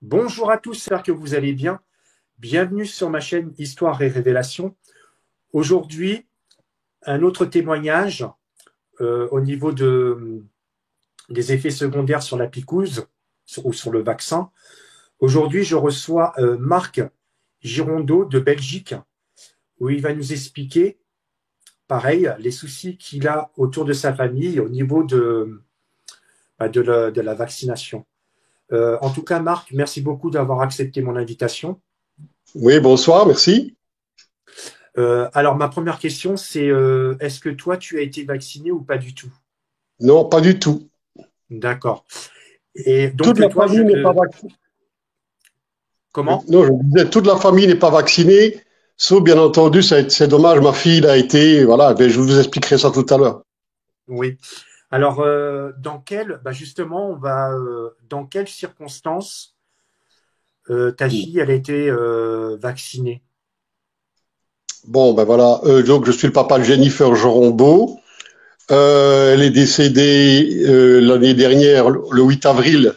Bonjour à tous, j'espère que vous allez bien. Bienvenue sur ma chaîne Histoire et Révélation. Aujourd'hui, un autre témoignage au niveau des effets secondaires sur la picouse ou sur le vaccin. Aujourd'hui, je reçois Marc Girondeau de Belgique, où il va nous expliquer, pareil, les soucis qu'il a autour de sa famille au niveau de la vaccination. En tout cas, Marc, merci beaucoup d'avoir accepté mon invitation. Oui, bonsoir, merci. Alors, ma première question, c'est est-ce que toi, tu as été vacciné ou pas du tout? Non, pas du tout. D'accord. Et Toute donc, la toi, famille n'est pas vaccinée. comment? Non, je disais, toute la famille n'est pas vaccinée, sauf bien entendu, c'est dommage, ma fille l'a été, voilà, je vous expliquerai ça tout à l'heure. Oui. Alors, justement, dans quelles circonstances ta fille, elle a été vaccinée? Bon, ben voilà, donc je suis le papa de Jennifer Jorombo. Elle est décédée l'année dernière, le 8 avril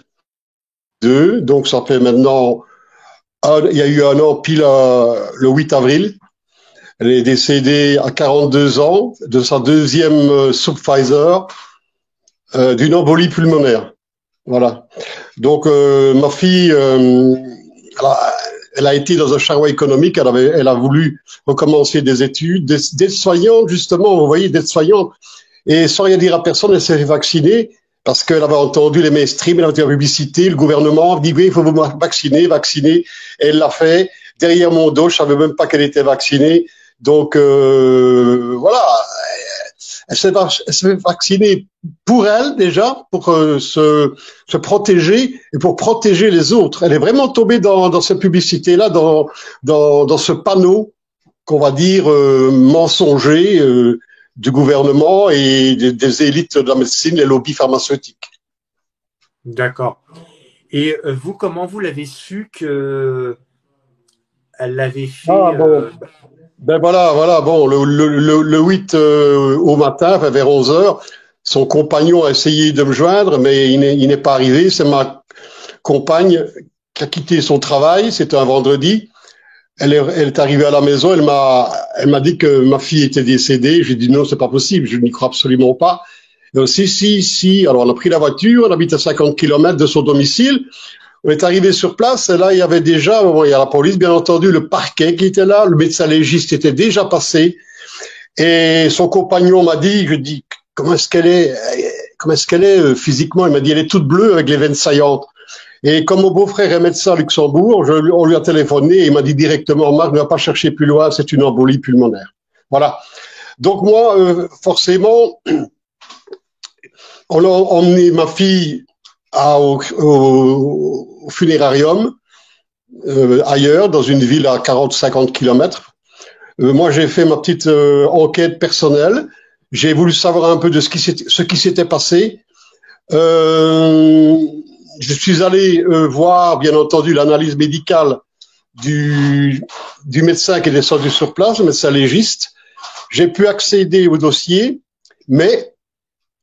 2, donc ça fait maintenant, il y a eu un an pile le 8 avril. Elle est décédée à 42 ans de sa deuxième soupe Pfizer, d'une embolie pulmonaire. Voilà. Donc ma fille, elle a été dans un charroi économique. Elle a voulu recommencer des études, d'être soignante justement. Vous voyez, d'être soignante et sans rien dire à personne, elle s'est fait vacciner parce qu'elle avait entendu les mainstream, elle avait entendu la publicité, le gouvernement dit oui, il faut vous vacciner, vacciner. Et elle l'a fait. Derrière mon dos, je savais même pas qu'elle était vaccinée. Donc voilà, elle s'est vaccinée pour elle déjà, pour se protéger et pour protéger les autres. Elle est vraiment tombée dans cette publicité-là, dans ce panneau qu'on va dire mensonger du gouvernement et des élites de la médecine, les lobbies pharmaceutiques. D'accord. Et vous, comment vous l'avez su que elle l'avait Ah fait bon, ben voilà, bon, le 8 au matin, enfin, vers 11 heures, son compagnon a essayé de me joindre, mais il n'est pas arrivé. C'est ma compagne qui a quitté son travail, c'était un vendredi. Elle est arrivée à la maison, elle m'a dit que ma fille était décédée. J'ai dit non, c'est pas possible, je n'y crois absolument pas. Si. Alors on a pris la voiture, on habite à 50 kilomètres de son domicile. On est arrivé sur place et là, il y avait déjà, bon, il y a la police, bien entendu, le parquet qui était là, le médecin légiste était déjà passé. Et son compagnon m'a dit, je dis, comment est-ce qu'elle est physiquement? Il m'a dit, elle est toute bleue avec les veines saillantes. Et comme mon beau-frère est médecin à Luxembourg, on lui a téléphoné et il m'a dit directement, Marc, ne va pas chercher plus loin, c'est une embolie pulmonaire. Voilà. Donc moi, forcément, on a emmené ma fille au funérarium, ailleurs, dans une ville à 40-50 kilomètres. Moi, j'ai fait ma petite enquête personnelle. J'ai voulu savoir un peu de ce qui s'était passé. Je suis allé voir, bien entendu, l'analyse médicale du médecin qui est descendu sur place, le médecin légiste. J'ai pu accéder au dossier, mais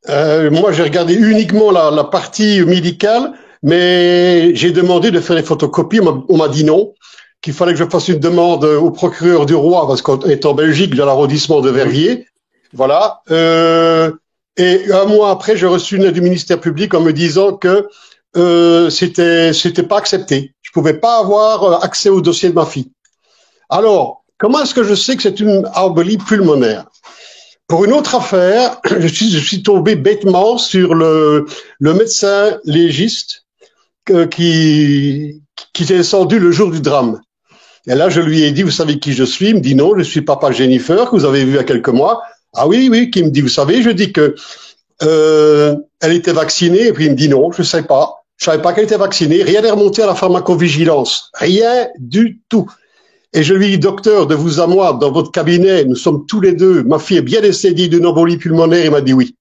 moi, j'ai regardé uniquement la partie médicale, mais j'ai demandé de faire les photocopies. On m'a dit non, qu'il fallait que je fasse une demande au procureur du roi, parce qu'on est en Belgique, dans l'arrondissement de Oui. Verviers. Voilà. Et un mois après, j'ai reçu une lettre du ministère public en me disant que c'était pas accepté. Je pouvais pas avoir accès au dossier de ma fille. Alors, comment est-ce que je sais que c'est une embolie pulmonaire? Pour une autre affaire, je suis tombé bêtement sur le médecin légiste qui est descendu le jour du drame. Et là, je lui ai dit, vous savez qui je suis? Il me dit non, je suis papa Jennifer, que vous avez vu il y a quelques mois. Ah oui, oui, qui me dit, vous savez, je dis que elle était vaccinée, et puis il me dit non, je sais pas. Je savais pas qu'elle était vaccinée. Rien n'est remonté à la pharmacovigilance. Rien du tout. Et je lui dis, docteur, de vous à moi, dans votre cabinet, nous sommes tous les deux, ma fille est bien décédée d'une embolie pulmonaire. Il m'a dit oui.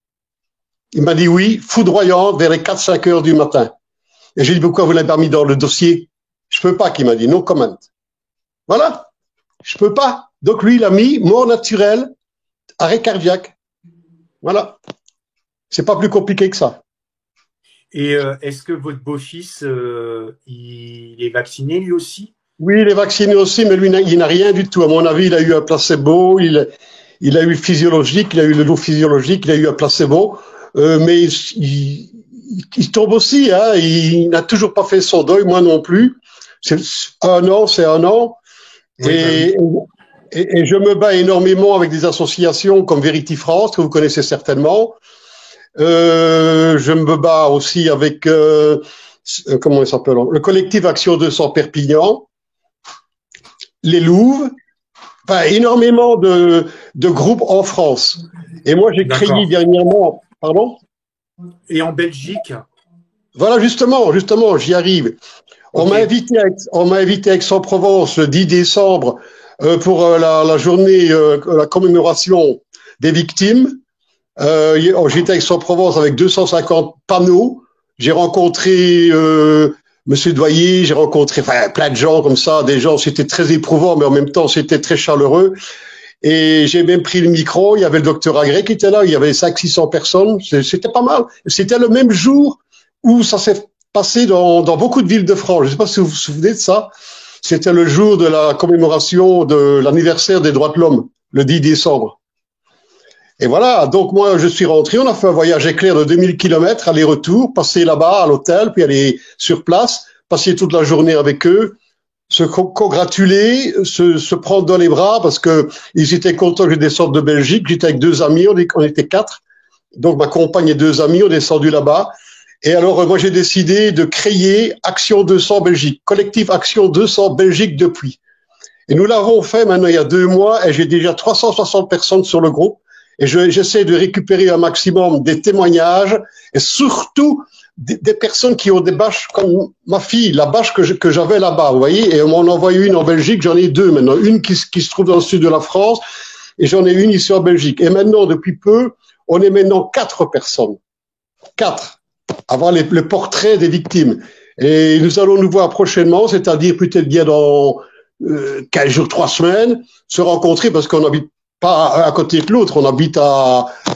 Il m'a dit oui, foudroyante, vers les 4-5 heures du matin. Et j'ai dit, pourquoi vous l'avez pas mis dans le dossier? Je peux pas, qu'il m'a dit, no comment. Voilà. Je peux pas. Donc lui, il a mis mort naturelle, arrêt cardiaque. Voilà. C'est pas plus compliqué que ça. Et est-ce que votre beau-fils, il est vacciné lui aussi? Oui, il est vacciné aussi, mais lui, il n'a rien du tout. À mon avis, il a eu un placebo, il a eu le physiologique, il a eu le lot physiologique, il a eu un placebo, mais il tombe aussi, hein, il n'a toujours pas fait son deuil, moi non plus. C'est un an, c'est un an. Oui, bah oui. Et, et je me bats énormément avec des associations comme Verity France, que vous connaissez certainement. Je me bats aussi avec, comment il s'appelle, le collectif Action 200 Perpignan, les Louves, enfin, énormément de groupes en France. Et moi, j'ai créé D'accord. dernièrement, pardon? Et en Belgique? Voilà, justement, j'y arrive. Ok. On m'a invité à Aix-en-Provence le 10 décembre pour la journée, la commémoration des victimes. J'étais à Aix-en-Provence avec 250 panneaux. J'ai rencontré Monsieur Doyer, j'ai rencontré enfin, plein de gens comme ça, des gens, c'était très éprouvant, mais en même temps, c'était très chaleureux. Et j'ai même pris le micro, il y avait le docteur Agré qui était là, il y avait 500-600 personnes, c'était pas mal. C'était le même jour où ça s'est passé dans beaucoup de villes de France. Je ne sais pas si vous vous souvenez de ça. C'était le jour de la commémoration de l'anniversaire des droits de l'homme, le 10 décembre. Et voilà, donc moi je suis rentré, on a fait un voyage éclair de 2000 kilomètres aller-retour, passer là-bas à l'hôtel, puis aller sur place, passer toute la journée avec eux, se congratuler, se prendre dans les bras parce que ils étaient contents que je descende de Belgique. J'étais avec deux amis, on était quatre. Donc ma compagne et deux amis ont descendu là-bas. Et alors moi j'ai décidé de créer Action 200 Belgique, collectif Action 200 Belgique depuis. Et nous l'avons fait maintenant il y a 2 mois et j'ai déjà 360 personnes sur le groupe. Et j'essaie de récupérer un maximum des témoignages et surtout des personnes qui ont des bâches comme ma fille, la bâche que j'avais là-bas, vous voyez. Et on m'en envoie une en Belgique, j'en ai deux maintenant. Une qui se trouve dans le sud de la France et j'en ai une ici en Belgique. Et maintenant, depuis peu, on est maintenant 4 personnes. 4. Avoir le portrait des victimes. Et nous allons nous voir prochainement, c'est-à-dire peut-être bien dans 15 jours, 3 semaines, se rencontrer parce qu'on habite pas à côté de l'autre. On habite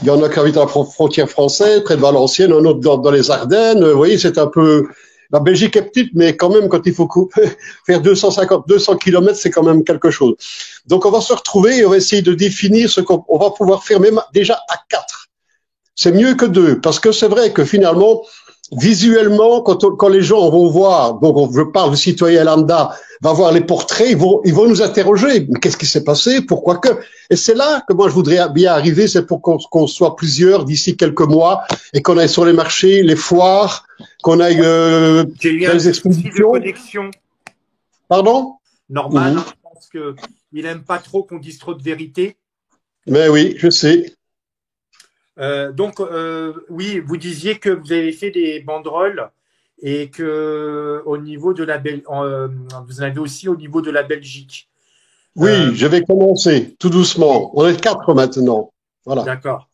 il y en a qui habitent à la frontière française, près de Valenciennes, un autre dans les Ardennes. Vous voyez, c'est un peu, la Belgique est petite, mais quand même, quand il faut faire 200 kilomètres, c'est quand même quelque chose. Donc, on va se retrouver et on va essayer de définir ce qu'on va pouvoir faire même déjà à 4. C'est mieux que 2, parce que c'est vrai que finalement, visuellement, quand les gens vont voir, donc je parle du citoyen lambda, va voir les portraits, ils vont nous interroger. Mais qu'est-ce qui s'est passé? Pourquoi que? Et c'est là que moi je voudrais bien arriver, c'est pour qu'on soit plusieurs d'ici quelques mois et qu'on aille sur les marchés, les foires, qu'on aille J'ai eu dans un les petit souci de expositions. connexion. Pardon? Normal, Mmh. hein, je pense qu'il n'aime pas trop qu'on dise trop de vérité. Mais oui, je sais. Donc, oui, vous disiez que vous avez fait des banderoles et que au niveau de vous en avez aussi au niveau de la Belgique. Oui, Euh, je vais commencer tout et- doucement. On est 4 maintenant. Voilà. d'accord,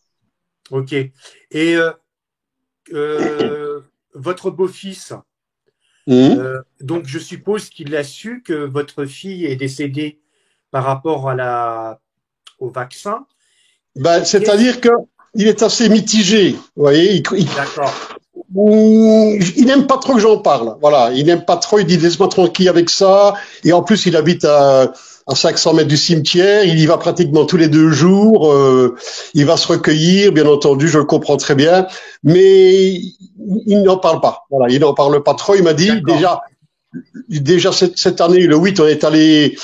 ok. Et euh, votre beau-fils, Mmh. donc je suppose qu'il a su que votre fille est décédée par rapport au vaccin. Ben, Qu'est-ce c'est-à-dire que il est assez mitigé. Vous voyez, D'accord, il n'aime pas trop que j'en parle. Voilà, il n'aime pas trop. Il dit laisse-moi tranquille avec ça. Et en plus, il habite à 500 mètres du cimetière. Il y va pratiquement tous les 2 jours. Il va se recueillir, bien entendu. Je le comprends très bien, mais il n'en parle pas. Voilà, il n'en parle pas trop. Il m'a dit d'accord, déjà cette année, le 8, on est allé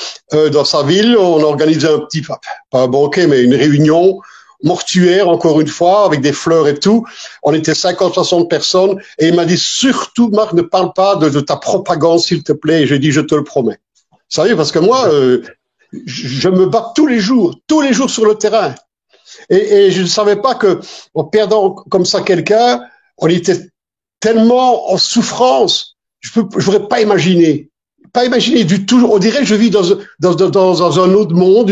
dans sa ville. On a organisé un petit, pas un banquet, mais une réunion mortuaire, encore une fois, avec des fleurs et tout. On était 50-60 personnes. Et il m'a dit, surtout, Marc, ne parle pas de ta propagande, s'il te plaît. Et j'ai dit, je te le promets. Vous savez, parce que moi, je me bats tous les jours sur le terrain. Et je ne savais pas que, en perdant comme ça quelqu'un, on était tellement en souffrance. Je n'aurais pas imaginé. Pas imaginé du tout. On dirait que je vis dans un autre monde.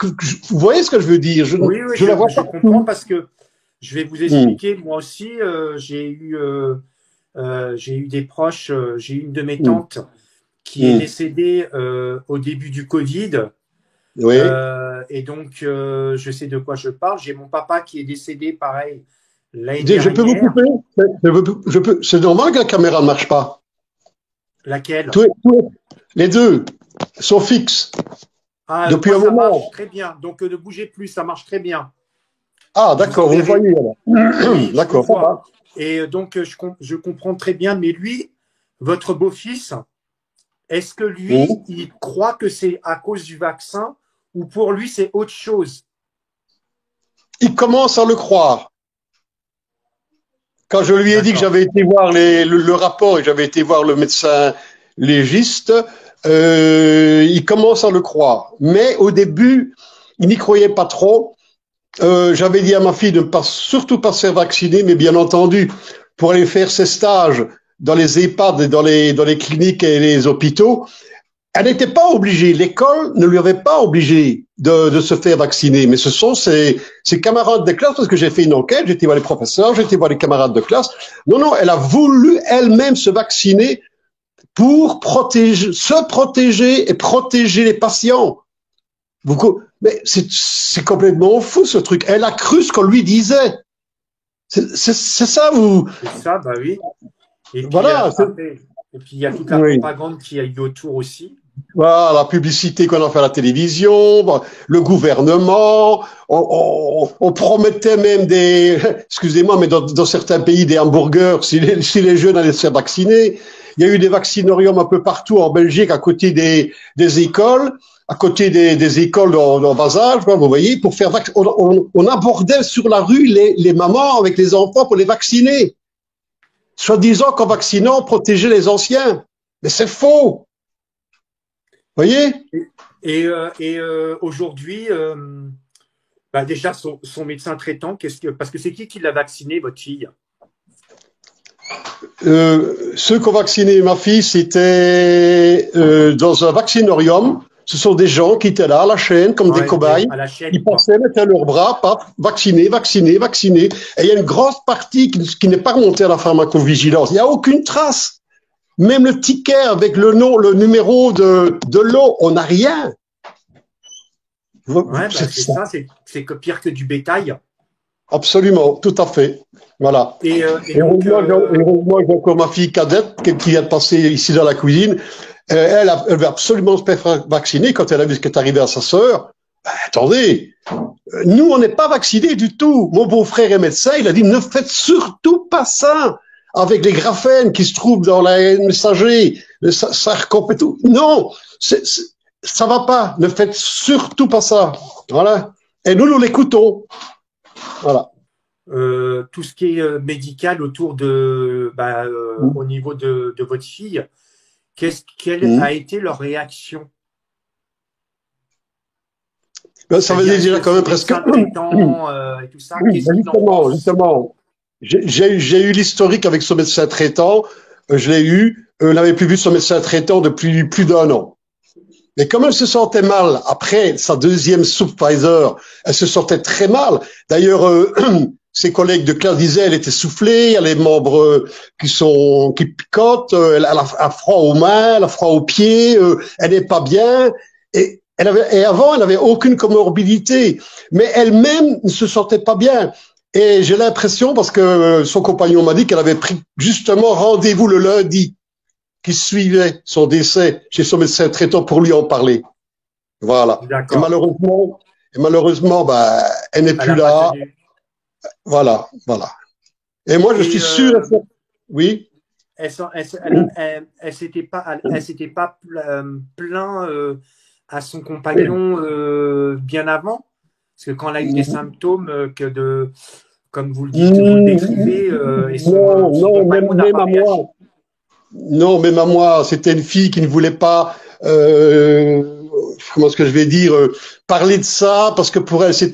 Vous voyez ce que je veux dire? oui, oui, Je la vois je comprends partout. parce que je vais vous Mmh, expliquer. Moi aussi, j'ai eu des proches. J'ai eu une de mes mmh, tantes qui est mmh. décédée au début du Covid. Oui, Et donc, je sais de quoi je parle. J'ai mon papa qui est décédé, pareil, l'année Je peux vous dernière. couper? C'est normal que la caméra ne marche pas. Laquelle? Les deux sont fixes Ah, depuis moi, un ça moment. marche très bien. Donc, ne bougez plus, ça marche très bien. Ah, Je vous d'accord, vous le enverrai. voyez alors. Oui, je vous D'accord, ça vois. va. Et donc, je comprends très bien. Mais lui, votre beau-fils, est-ce que lui, Mhm. il croit que c'est à cause du vaccin ou pour lui, c'est autre chose? Il commence à le croire. Quand je lui ai dit que D'accord. j'avais été voir le rapport et que j'avais été voir le médecin légiste, il commence à le croire. Mais au début, il n'y croyait pas trop. J'avais dit à ma fille de ne pas, surtout pas se faire vacciner, mais bien entendu, pour aller faire ses stages dans les EHPAD et dans les cliniques et les hôpitaux, elle n'était pas obligée. L'école ne lui avait pas obligé de se faire vacciner. Mais ce sont ses camarades de classe, parce que j'ai fait une enquête, j'ai été voir les professeurs, j'ai été voir les camarades de classe. Non, non, elle a voulu elle-même se vacciner pour se protéger et protéger les patients. Mais c'est complètement fou ce truc. Elle a cru ce qu'on lui disait. C'est ça, vous. C'est ça, bah oui. Et puis, Voilà. après, et puis, il y a toute la Oui. propagande qui a eu autour aussi. Voilà, la publicité qu'on a fait à la télévision, le gouvernement, on promettait même excusez-moi, mais dans certains pays, des hamburgers, si les jeunes allaient se faire vacciner. Il y a eu des vaccinoriums un peu partout en Belgique, à côté des écoles, à côté des écoles dans bas âge, vous voyez, pour faire on abordait sur la rue les mamans avec les enfants pour les vacciner. Soi-disant qu'en vaccinant, on protégeait les anciens. Mais c'est faux. Voyez? Aujourd'hui, bah déjà, son médecin traitant, parce que c'est qui l'a vacciné, votre fille? Ceux qui ont vacciné ma fille, c'était dans un vaccinorium. Ce sont des gens qui étaient là à la chaîne, comme des Ouais, cobayes. à la chaîne, Ils quoi. passaient, mettaient leurs bras, paf, vacciné, vacciné, vacciné. Et il y a une grosse partie qui n'est pas remontée à la pharmacovigilance. Il n'y a aucune trace. Même le ticket avec le nom, le numéro de l'eau, on n'a rien. Ouais, bah c'est ça, c'est que pire que du bétail. Absolument, tout à fait. Voilà. Et Et donc, heureusement, j'ai encore ma fille cadette qui vient de passer ici dans la cuisine. Elle veut absolument se faire vacciner quand elle a vu ce qui est arrivé à sa sœur. Ben, attendez, nous, on n'est pas vaccinés du tout. Mon beau-frère est médecin, il a dit ne faites surtout pas ça avec les graphènes qui se trouvent dans la messager, le sarcop et tout. Non, ça va pas. Ne faites surtout pas ça. Voilà. Et nous l'écoutons. Voilà. tout ce qui est médical autour au niveau de votre fille, quelle a été leur réaction? Ben, ça veut C'est-à-dire, est-ce dire que quand son même presque. médecin traitant et tout ça, qu'est-ce qu'ils en Justement, pensent? justement. J'ai eu l'historique avec son médecin traitant. Je l'ai eu. Elle n'avait plus vu son médecin traitant depuis plus d'un an. Mais comme elle se sentait mal après sa deuxième soupe Pfizer, elle se sentait très mal. D'ailleurs, ses collègues de classe disaient elle était soufflée, elle a les membres qui picotent, elle a froid aux mains, elle a froid aux pieds, elle n'est pas bien. Et avant, elle n'avait aucune comorbidité, mais elle-même ne se sentait pas bien. Et j'ai l'impression, parce que son compagnon m'a dit qu'elle avait pris justement rendez-vous le lundi qui suivait son décès chez son médecin traitant pour lui en parler. Voilà. Et D'accord. malheureusement, bah, elle n'est Elle plus n'a pas là. tenu. Voilà, voilà. Et moi, je Et suis sûr. Oui. elle s'était pas plaint à son compagnon bien avant, parce que quand elle a eu des symptômes comme vous le dites, vous le décrivez, et Non, son non, compagnon n'a même pas à moi. réagi. Non, même à moi, c'était une fille qui ne voulait pas, comment est-ce que je vais dire, parler de ça, parce que pour elle, c'est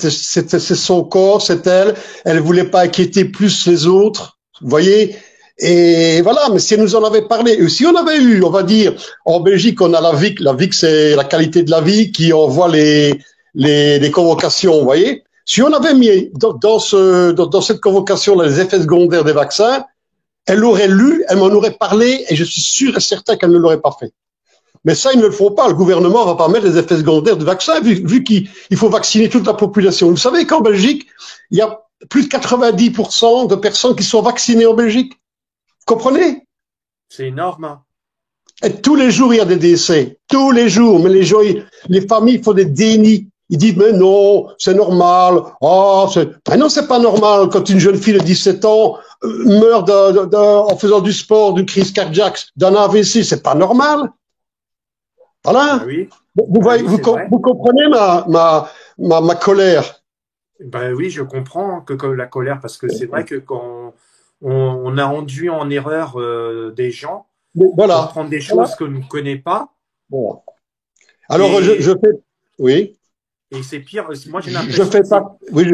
son corps, c'est elle. Elle voulait pas inquiéter plus les autres. Vous voyez? Et voilà, mais si elle nous en avait parlé, et si on avait eu, on va dire, en Belgique, on a la VIC c'est la qualité de la vie qui envoie les convocations, vous voyez? Si on avait mis dans cette convocation les effets secondaires des vaccins, elle l'aurait lu, elle m'en aurait parlé, et je suis sûr et certain qu'elle ne l'aurait pas fait. Mais ça, ils ne le font pas. Le gouvernement ne va pas mettre les effets secondaires de vaccins, vu qu'il faut vacciner toute la population. Vous savez qu'en Belgique, il y a plus de 90% de personnes qui sont vaccinées en Belgique. Vous comprenez? C'est énorme. Hein. Et tous les jours, il y a des décès. Tous les jours. Mais les gens, les familles font des dénis. Ils disent, mais non, c'est normal. Oh, ben non, c'est pas normal quand une jeune fille de 17 ans meurt en faisant du sport, d'une crise cardiaque, d'un AVC. C'est pas normal. Voilà. Ben oui. Vous comprenez ma colère. Ben oui, je comprends que la colère, parce que c'est vrai que quand on a induit en erreur des gens voilà. pour prendre des choses qu'on ne connaît pas. Voilà. Alors, je fais... Oui. Et c'est pire. Moi, j'ai l'impression... Je fais pas... Oui,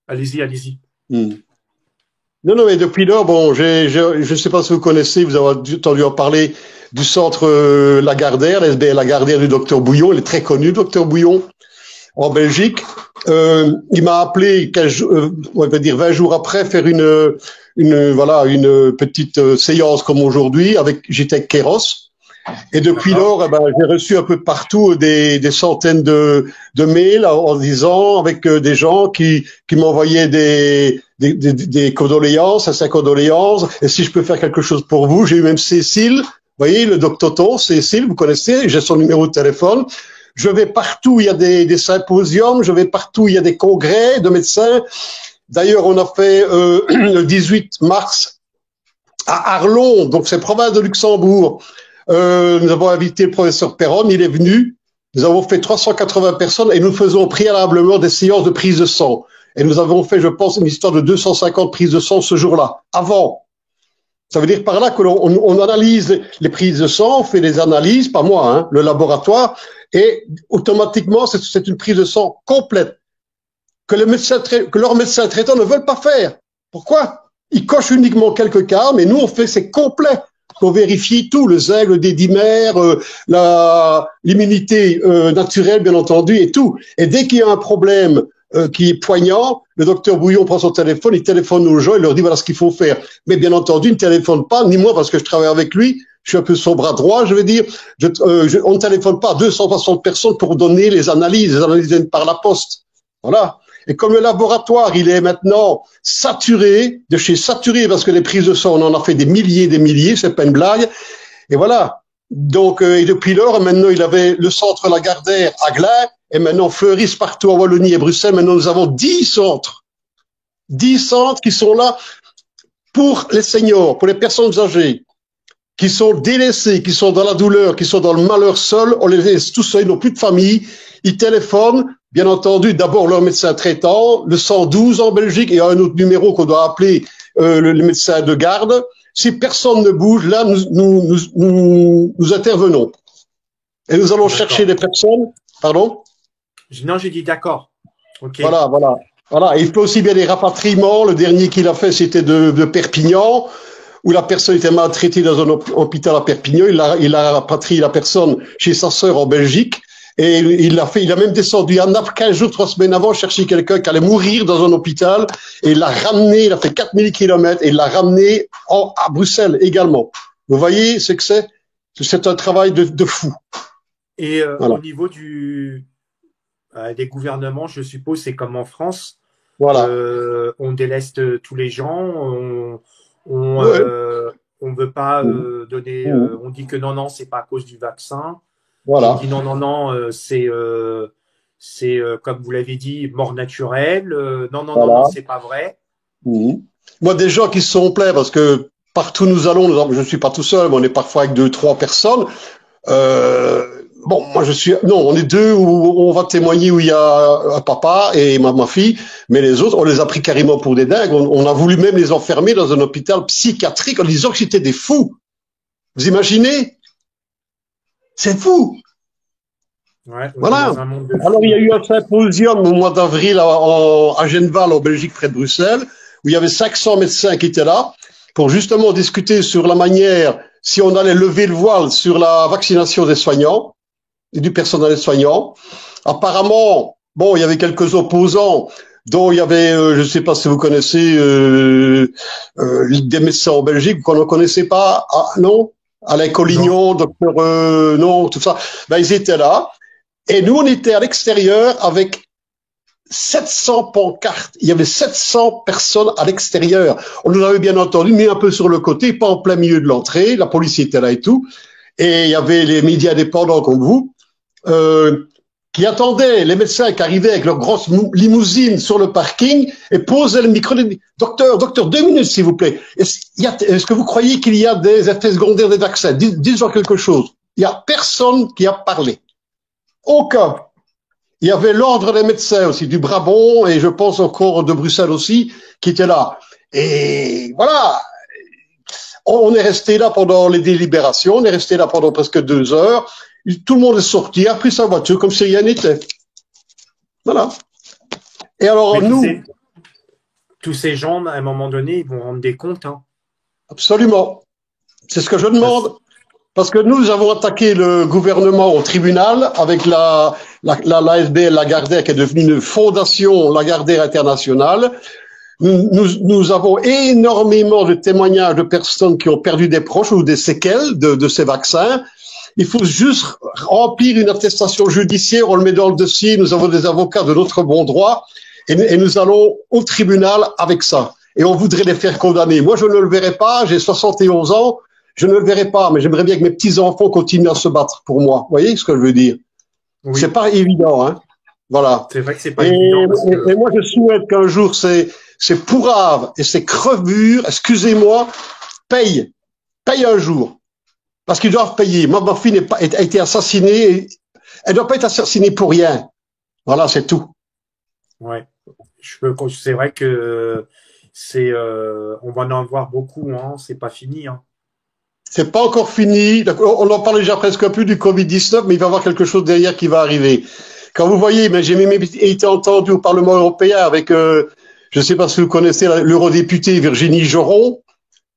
Allez-y, allez-y. Non, mais depuis lors, bon, je ne sais pas si vous connaissez, vous avez entendu en parler du centre Lagardère, l'SBL Lagardère du docteur Bouillon. Il est très connu, docteur Bouillon, en Belgique. Il m'a appelé 20 jours après faire une petite séance comme aujourd'hui j'étais avec Kéros. Et depuis lors, j'ai reçu un peu partout des centaines de mails en disant avec des gens qui m'envoyaient des condoléances, à ses condoléances. Et si je peux faire quelque chose pour vous, j'ai eu même Cécile, vous voyez, le docteur Toto, Cécile, vous connaissez, j'ai son numéro de téléphone. Je vais partout, il y a des symposiums, je vais partout, il y a des congrès de médecins. D'ailleurs, on a fait le 18 mars à Arlon, donc c'est province de Luxembourg. Nous avons invité le professeur Perron, il est venu. Nous avons fait 380 personnes et nous faisons préalablement des séances de prise de sang. Et nous avons fait, je pense, une histoire de 250 prises de sang ce jour-là, avant. Ça veut dire par là que on analyse les prises de sang, on fait des analyses, pas moi, hein, le laboratoire, et automatiquement, c'est une prise de sang complète que leurs médecins traitants ne veulent pas faire. Pourquoi? Ils cochent uniquement quelques cas, mais nous, on fait, c'est complet. On vérifie tout, le zinc, le dédimère, l'immunité naturelle, bien entendu, et tout. Et dès qu'il y a un problème qui est poignant, le docteur Bouillon prend son téléphone, il téléphone aux gens, il leur dit voilà ce qu'il faut faire. Mais bien entendu, il ne téléphone pas, ni moi, parce que je travaille avec lui, je suis un peu son bras droit, je veux dire. On ne téléphone pas à 260 personnes pour donner les analyses viennent par la poste. Voilà. Et comme le laboratoire, il est maintenant saturé, de chez saturé, parce que les prises de sang, on en a fait des milliers, c'est pas une blague. Et voilà. Donc, et depuis lors, maintenant, il avait le centre Lagardère à Glun, et maintenant fleurissent partout en Wallonie et Bruxelles. Maintenant, nous avons 10 centres. 10 centres qui sont là pour les seniors, pour les personnes âgées, qui sont délaissées, qui sont dans la douleur, qui sont dans le malheur seuls. On les laisse tous seuls, ils n'ont plus de famille. Ils téléphonent. Bien entendu, d'abord leur médecin traitant, le 112 en Belgique, et un autre numéro qu'on doit appeler le médecin de garde. Si personne ne bouge, là, nous intervenons. Et nous allons chercher des personnes. Pardon? Non, j'ai dit d'accord. Okay. Voilà. Et il fait aussi bien des rapatriements. Le dernier qu'il a fait, c'était de Perpignan, où la personne était maltraitée dans un hôpital à Perpignan. Il a rapatrié la personne chez sa sœur en Belgique. Et il a même descendu à Naples 15 jours, 3 semaines avant, chercher quelqu'un qui allait mourir dans un hôpital, et il l'a ramené, il a fait 4000 kilomètres, et il l'a ramené à Bruxelles également. Vous voyez ce que c'est? C'est un travail de fou. Et voilà. Au niveau des gouvernements, je suppose, c'est comme en France. Voilà. On déleste tous les gens, on veut pas donner, on dit que non, c'est pas à cause du vaccin. Voilà. On dit non, c'est comme vous l'avez dit, mort naturelle. Non, c'est pas vrai. Moi, des gens qui se sont plaints, parce que partout nous allons, je ne suis pas tout seul, mais on est parfois avec 2-3 personnes. Bon, moi on est 2 où on va témoigner, où il y a un papa et ma fille, mais les autres, on les a pris carrément pour des dingues. On a voulu même les enfermer dans un hôpital psychiatrique en disant que c'était des fous. Vous imaginez? C'est fou. Ouais, voilà. Alors, il y a eu un symposium au mois d'avril à Genval, en Belgique, près de Bruxelles, où il y avait 500 médecins qui étaient là pour justement discuter sur la manière, si on allait lever le voile sur la vaccination des soignants et du personnel soignant. Apparemment, bon, il y avait quelques opposants, dont il y avait, je ne sais pas si vous connaissez, des médecins en Belgique qu'on ne connaissait pas, non? Alain Collignon, docteur, non, tout ça. Ben, ils étaient là. Et nous, on était à l'extérieur avec 700 pancartes. Il y avait 700 personnes à l'extérieur. On nous avait bien entendu mis un peu sur le côté, pas en plein milieu de l'entrée. La police était là et tout. Et il y avait les médias indépendants comme vous, qui attendaient les médecins qui arrivaient avec leurs grosses limousines sur le parking et posaient le micro. Docteur, 2 minutes, s'il vous plaît. Est-ce que vous croyez qu'il y a des effets secondaires des vaccins? Dites-moi quelque chose. Il n'y a personne qui a parlé. Aucun. Il y avait l'ordre des médecins aussi, du Brabant, et je pense encore de Bruxelles aussi, qui était là. Et voilà. On est resté là pendant les délibérations, on est resté là pendant presque 2 heures. Tout le monde est sorti, a pris sa voiture comme si rien n'était. Voilà. Et alors, tous ces gens, à un moment donné, ils vont rendre des comptes. Hein. Absolument. C'est ce que je demande. Parce que nous avons attaqué le gouvernement au tribunal avec l'AFBL Lagardère qui est devenue une fondation Lagardère internationale. Nous avons énormément de témoignages de personnes qui ont perdu des proches ou des séquelles de ces vaccins. Il faut juste remplir une attestation judiciaire, on le met dans le dossier, nous avons des avocats de notre bon droit et nous allons au tribunal avec ça. Et on voudrait les faire condamner. Moi, je ne le verrai pas, j'ai 71 ans. Je ne le verrai pas, mais j'aimerais bien que mes petits-enfants continuent à se battre pour moi. Vous voyez ce que je veux dire? Oui. C'est pas évident, hein. Voilà. C'est vrai que c'est pas évident. Et moi, je souhaite qu'un jour, ces pourraves et ces crevures, excusez-moi, payent un jour. Parce qu'ils doivent payer. Moi, ma fille a été assassinée. Elle ne doit pas être assassinée pour rien. Voilà, c'est tout. Ouais. C'est vrai que on va en voir beaucoup, hein. C'est pas fini, hein. C'est pas encore fini. On en parle déjà presque plus du Covid-19, mais il va y avoir quelque chose derrière qui va arriver. Quand vous voyez, mais j'ai même été entendu au Parlement européen avec, je ne sais pas si vous connaissez l'eurodéputée Virginie Joron,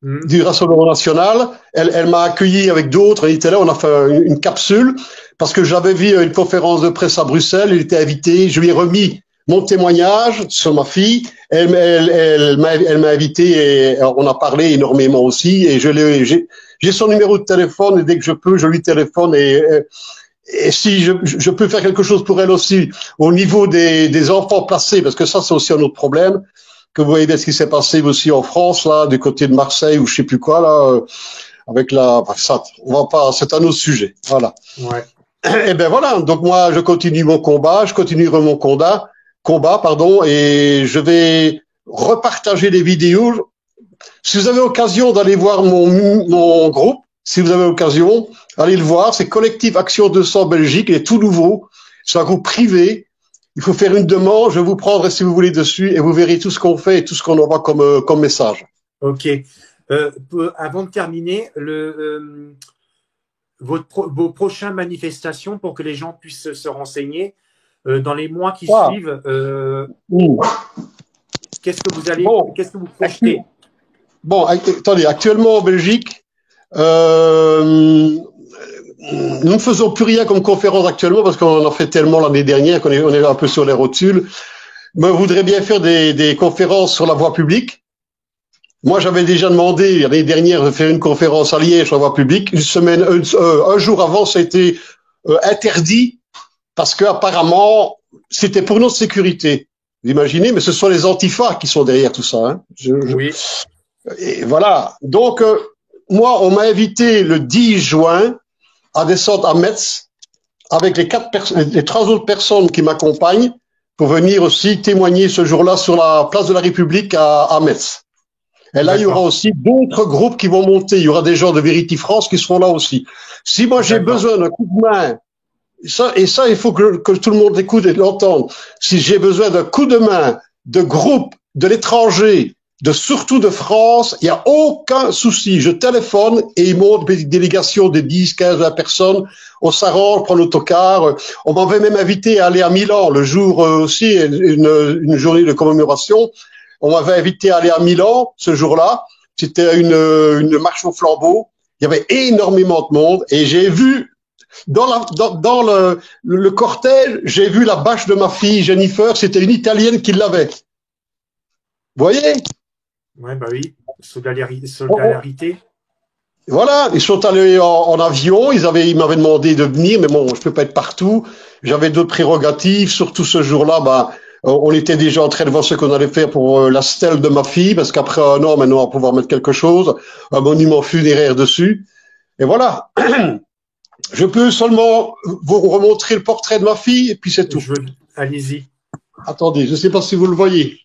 du Rassemblement national. Elle m'a accueilli avec d'autres. Elle était là, on a fait une capsule, parce que j'avais vu une conférence de presse à Bruxelles. Elle était invitée. Je lui ai remis mon témoignage sur ma fille. Elle m'a invité et on a parlé énormément aussi. Et j'ai son numéro de téléphone et dès que je peux, je lui téléphone et si je peux faire quelque chose pour elle aussi au niveau des enfants placés, parce que ça c'est aussi un autre problème, que vous voyez bien ce qui s'est passé aussi en France, là, du côté de Marseille ou je sais plus quoi, là, avec ça, on va pas, c'est un autre sujet. Voilà. Ouais. Et ben voilà. Donc moi, je continue mon combat, je continuerai mon combat, et je vais repartager les vidéos. Si vous avez l'occasion d'aller voir mon groupe, si vous avez l'occasion, allez le voir. C'est Collectif Action 200 Belgique. Il est tout nouveau. C'est un groupe privé. Il faut faire une demande. Je vous prendrai si vous voulez dessus et vous verrez tout ce qu'on fait et tout ce qu'on envoie comme message. Ok. Avant de terminer, vos prochaines manifestations pour que les gens puissent se renseigner dans les mois qui suivent. Qu'est-ce que vous projetez? Bon, attendez, actuellement en Belgique, nous ne faisons plus rien comme conférence actuellement parce qu'on en a fait tellement l'année dernière qu'on est un peu sur les rotules. Mais on voudrait bien faire des conférences sur la voie publique. Moi, j'avais déjà demandé l'année dernière de faire une conférence à Liège sur la voie publique. Un jour avant, ça a été interdit parce que apparemment, c'était pour notre sécurité. Vous imaginez, mais ce sont les antifas qui sont derrière tout ça. Hein. Oui. Et voilà. Donc, moi, on m'a invité le 10 juin à descendre à Metz avec les 3 autres personnes qui m'accompagnent pour venir aussi témoigner ce jour-là sur la place de la République à Metz. Et là, il y aura aussi d'autres groupes qui vont monter. Il y aura des gens de Vérité France qui seront là aussi. Si moi, j'ai besoin d'un coup de main, et ça, il faut que tout le monde écoute et l'entende. Si j'ai besoin d'un coup de main de groupes de l'étranger, surtout de France, il n'y a aucun souci. Je téléphone et ils montent une délégation de 10, 15, 20 personnes. On s'arrange, on prend l'autocar. On m'avait même invité à aller à Milan le jour aussi, une journée de commémoration. On m'avait invité à aller à Milan ce jour-là. C'était une marche au flambeau. Il y avait énormément de monde et j'ai vu dans le cortège, j'ai vu la bâche de ma fille Jennifer. C'était une Italienne qui l'avait. Vous voyez? Ouais, bah oui. Solidarité. Voilà, ils sont allés en avion, ils m'avaient demandé de venir, mais bon, je peux pas être partout. J'avais d'autres prérogatives, surtout ce jour-là, On était déjà en train de voir ce qu'on allait faire pour la stèle de ma fille, parce qu'après un an, maintenant, on va pouvoir mettre quelque chose, un monument funéraire dessus. Et voilà. Je peux seulement vous remontrer le portrait de ma fille, et puis c'est tout. Allez-y. Attendez, je ne sais pas si vous le voyez.